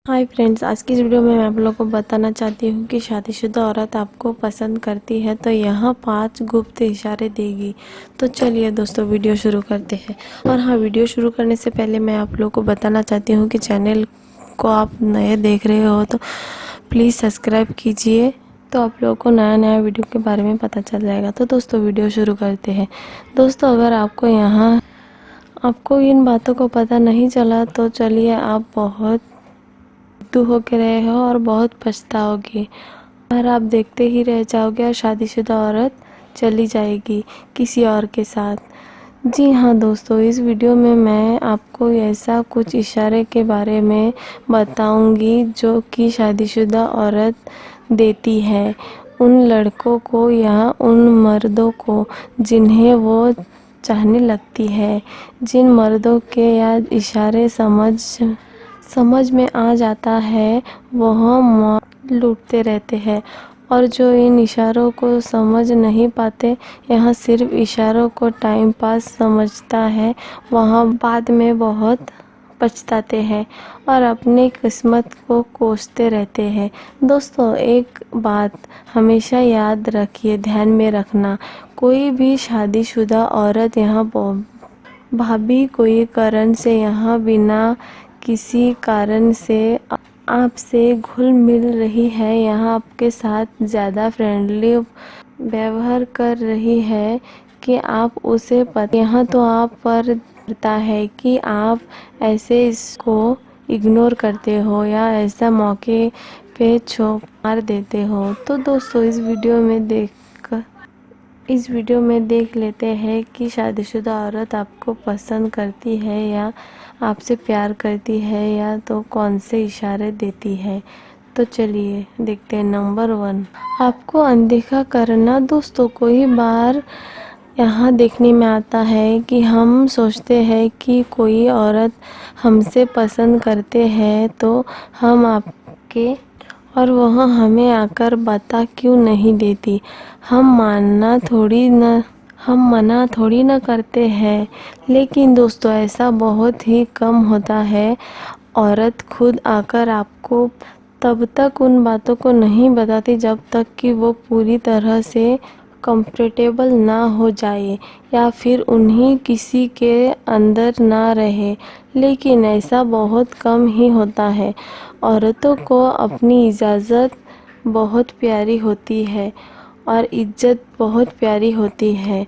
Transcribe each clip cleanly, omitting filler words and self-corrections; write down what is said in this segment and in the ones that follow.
Hi friends, आज की इस वीडियो में मैं आप लोगों को बताना चाहती हूँ कि शादीशुदा औरत आपको पसंद करती है तो यहाँ 5 गुप्त इशारे देगी। तो चलिए दोस्तों वीडियो शुरू करते हैं। और हाँ, वीडियो शुरू करने से पहले मैं आप लोगों को बताना चाहती हूँ कि चैनल को आप नए देख रहे हो तो प्लीज़ सब्सक्राइब कीजिए, तो आप लोगों को नया नया वीडियो के बारे में पता चल जाएगा। तो दोस्तों वीडियो शुरू करते हैं। दोस्तों, अगर आपको इन बातों को पता नहीं चला तो चलिए आप बहुत बुद्धू होके रहे हो और बहुत पछताओगे और आप देखते ही रह जाओगे और शादीशुदा औरत चली जाएगी किसी और के साथ। जी हाँ दोस्तों, इस वीडियो में मैं आपको ऐसा कुछ इशारे के बारे में बताऊंगी जो कि शादीशुदा औरत देती है उन लड़कों को या उन मर्दों को जिन्हें वो चाहने लगती है। जिन मर्दों के या इशारे समझ में आ जाता है वह मौत लूटते रहते हैं, और जो इन इशारों को समझ नहीं पाते, यहाँ सिर्फ इशारों को टाइम पास समझता है, वहाँ बाद में बहुत पछताते हैं और अपनी किस्मत को कोसते रहते हैं। दोस्तों, एक बात हमेशा याद रखिए, ध्यान में रखना, कोई भी शादीशुदा औरत यहाँ भाभी कोई कारण से यहाँ बिना किसी कारण से आपसे घुल मिल रही है, यहाँ आपके साथ ज़्यादा फ्रेंडली व्यवहार कर रही है कि आप उसे यहाँ तो आप पर पता है कि आप ऐसे इसको इग्नोर करते हो या ऐसा मौके पे छोड़ मार देते हो। तो दोस्तों, इस वीडियो में देख लेते हैं कि शादीशुदा औरत आपको पसंद करती है या आपसे प्यार करती है या तो कौन से इशारे देती है। तो चलिए देखते हैं। नंबर 1, आपको अनदेखा करना। दोस्तों, कोई बार यहाँ देखने में आता है कि हम सोचते हैं कि कोई औरत हमसे पसंद करते हैं तो हम आपके और वह हमें आकर बता क्यों नहीं देती। हम मना थोड़ी न करते हैं, लेकिन दोस्तों ऐसा बहुत ही कम होता है। औरत खुद आकर आपको तब तक उन बातों को नहीं बताती जब तक कि वो पूरी तरह से कंफर्टेबल ना हो जाए या फिर उन्हीं किसी के अंदर ना रहे, लेकिन ऐसा बहुत कम ही होता है। औरतों को अपनी इजाज़त बहुत प्यारी होती है और इज्जत बहुत प्यारी होती है,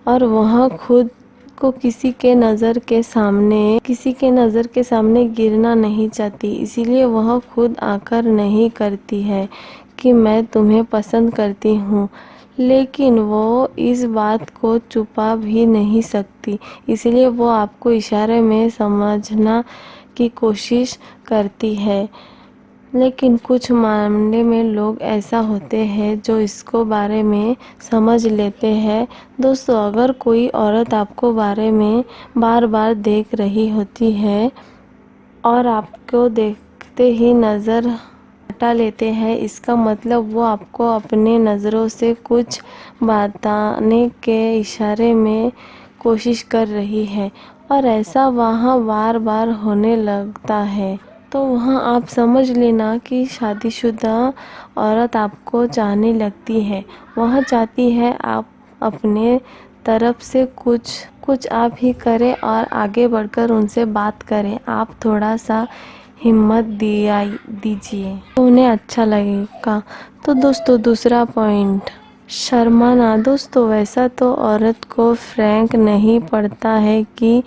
और वह खुद को किसी के नज़र के सामने गिरना नहीं चाहती, इसीलिए वह खुद आकर नहीं करती है कि मैं तुम्हें पसंद करती हूँ, लेकिन वो इस बात को छुपा भी नहीं सकती, इसलिए वो आपको इशारे में समझना की कोशिश करती है। लेकिन कुछ मामले में लोग ऐसा होते हैं जो इसको बारे में समझ लेते हैं। दोस्तों, अगर कोई औरत आपको बारे में बार बार देख रही होती है और आपको देखते ही नज़र हटा लेते हैं, इसका मतलब वो आपको अपने नज़रों से कुछ बताने के इशारे में कोशिश कर रही है और ऐसा वहाँ बार बार होने लगता है, तो वहाँ आप समझ लेना कि शादीशुदा औरत आपको चाहने लगती है। वह चाहती है आप अपने तरफ से कुछ आप ही करें और आगे बढ़कर उनसे बात करें। आप थोड़ा सा हिम्मत दीजिए तो उन्हें अच्छा लगेगा। तो दोस्तों, दूसरा पॉइंट, शर्माना। दोस्तों, वैसा तो औरत को फर्क नहीं पड़ता है कि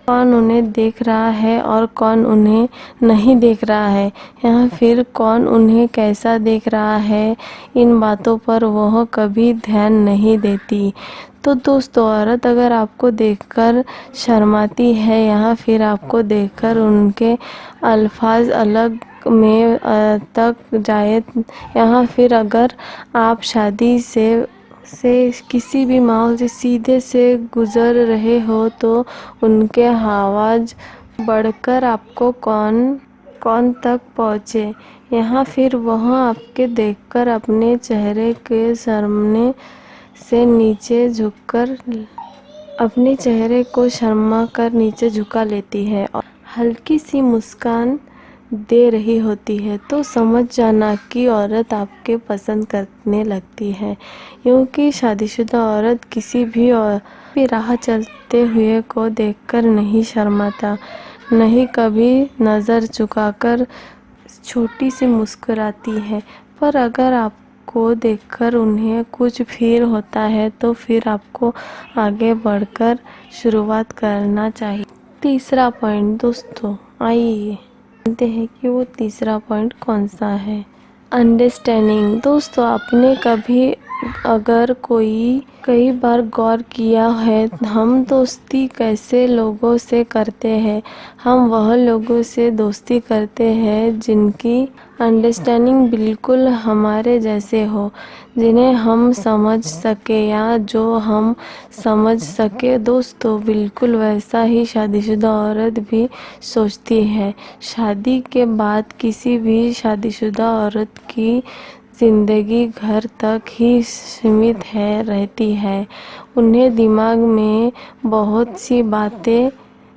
कौन उन्हें देख रहा है और कौन उन्हें नहीं देख रहा है, या फिर कौन उन्हें कैसा देख रहा है, इन बातों पर वह कभी ध्यान नहीं देती। तो दोस्तों, औरत अगर आपको देखकर शर्माती है या फिर आपको देखकर उनके अल्फाज अलग में तक जाए, या फिर अगर आप शादी से किसी भी माहौल से सीधे से गुजर रहे हो तो उनके आवाज़ बढ़कर आपको कौन तक पहुँचे, यहाँ फिर वह आपके देखकर अपने चेहरे के सामने से नीचे झुककर अपने चेहरे को शर्मा कर नीचे झुका लेती है और हल्की सी मुस्कान दे रही होती है तो समझ जाना कि औरत आपके पसंद करने लगती है, क्योंकि शादीशुदा औरत किसी भी राह चलते हुए को देखकर नहीं शर्माता, नहीं कभी नज़र झुकाकर छोटी सी मुस्कुराती है। पर अगर आपको देखकर उन्हें कुछ फील होता है तो फिर आपको आगे बढ़कर शुरुआत करना चाहिए। तीसरा पॉइंट दोस्तों, आइए जानते हैं कि वो तीसरा पॉइंट कौन सा है। अंडरस्टैंडिंग। दोस्तों, आपने अगर कई बार गौर किया है, हम दोस्ती कैसे लोगों से करते हैं। हम वह लोगों से दोस्ती करते हैं जिनकी अंडरस्टैंडिंग बिल्कुल हमारे जैसे हो, जिन्हें हम समझ सके या जो हम समझ सके। दोस्तों, बिल्कुल वैसा ही शादीशुदा औरत भी सोचती है। शादी के बाद किसी भी शादीशुदा औरत की ज़िंदगी घर तक ही सीमित रहती है। उन्हें दिमाग में बहुत सी बातें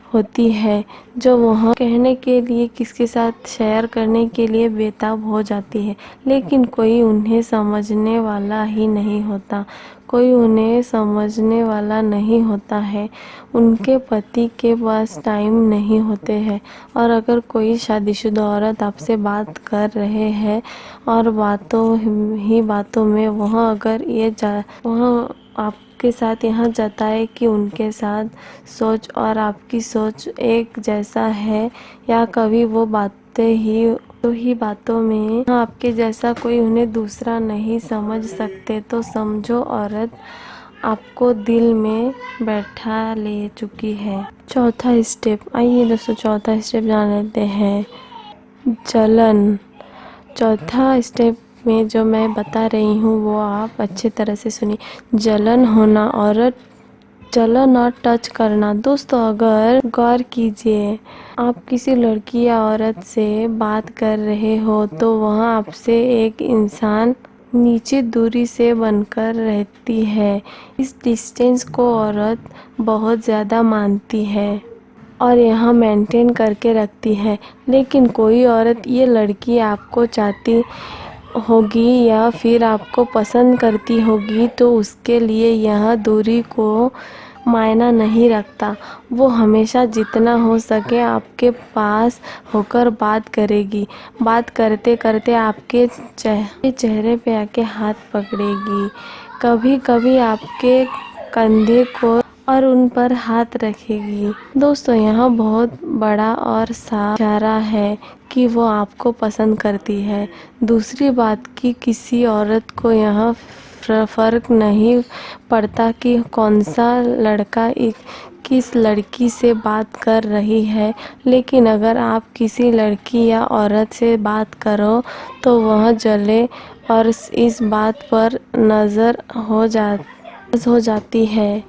होती है जो वह कहने के लिए, किसके साथ शेयर करने के लिए बेताब हो जाती है, लेकिन कोई उन्हें समझने वाला ही नहीं होता। कोई उन्हें समझने वाला नहीं होता है। उनके पति के पास टाइम नहीं होते हैं। और अगर कोई शादीशुदा औरत आपसे बात कर रहे हैं और बातों में वह आपके साथ यहाँ जताए कि उनके साथ सोच और आपकी सोच एक जैसा है, या कभी वो बातों में आपके जैसा कोई उन्हें दूसरा नहीं समझ सकते, तो समझो औरत आपको दिल में बैठा ले चुकी है। चौथा स्टेप, आइए दोस्तों चौथा स्टेप जान लेते हैं। जलन। चौथा स्टेप में जो मैं बता रही हूँ वो आप अच्छे तरह से सुनिए। जलन होना और टच करना। दोस्तों, अगर गौर कीजिए, आप किसी लड़की या औरत से बात कर रहे हो तो वह आपसे एक इंसान नीचे दूरी से बनकर रहती है। इस डिस्टेंस को औरत बहुत ज़्यादा मानती है और यहाँ मेंटेन करके रखती है। लेकिन कोई औरत ये लड़की आपको चाहती होगी या फिर आपको पसंद करती होगी तो उसके लिए यह दूरी को मायना नहीं रखता। वो हमेशा जितना हो सके आपके पास होकर बात करेगी। बात करते करते आपके चेहरे पे आके हाथ पकड़ेगी, कभी कभी आपके कंधे को और उन पर हाथ रखेगी। दोस्तों, यहाँ बहुत बड़ा और साफ इशारा है कि वो आपको पसंद करती है। दूसरी बात कि किसी औरत को यहाँ फर्क नहीं पड़ता कि कौन सा लड़का किस लड़की से बात कर रही है, लेकिन अगर आप किसी लड़की या औरत से बात करो तो वह जले और इस बात पर नज़र हो जाती है।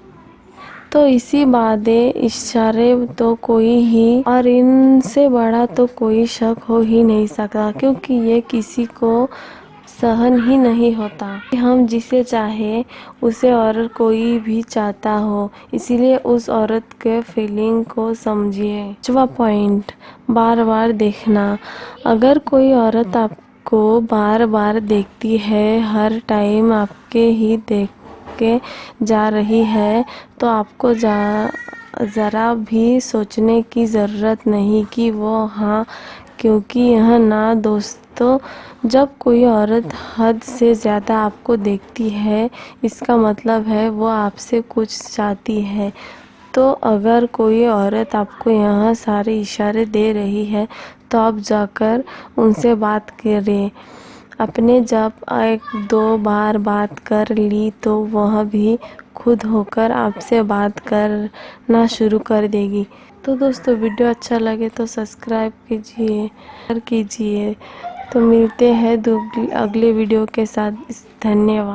तो इसी बादे इशारे तो कोई ही, और इनसे बड़ा तो कोई शक हो ही नहीं सकता, क्योंकि ये किसी को सहन ही नहीं होता। हम जिसे चाहे उसे और कोई भी चाहता हो, इसीलिए उस औरत के फीलिंग को समझिए। 5वां पॉइंट, बार बार देखना। अगर कोई औरत आपको बार बार देखती है, हर टाइम आपके ही देख के जा रही है, तो आपको ज़रा भी सोचने की ज़रूरत नहीं कि वो हाँ, क्योंकि यह ना। दोस्तों, जब कोई औरत हद से ज़्यादा आपको देखती है, इसका मतलब है वो आपसे कुछ चाहती है। तो अगर कोई औरत आपको यहाँ सारे इशारे दे रही है तो आप जाकर उनसे बात करें। अपने जब 1-2 बार बात कर ली तो वह भी खुद होकर आपसे बात करना शुरू कर देगी। तो दोस्तों, वीडियो अच्छा लगे तो सब्सक्राइब कीजिए। तो मिलते हैं अगले वीडियो के साथ। धन्यवाद।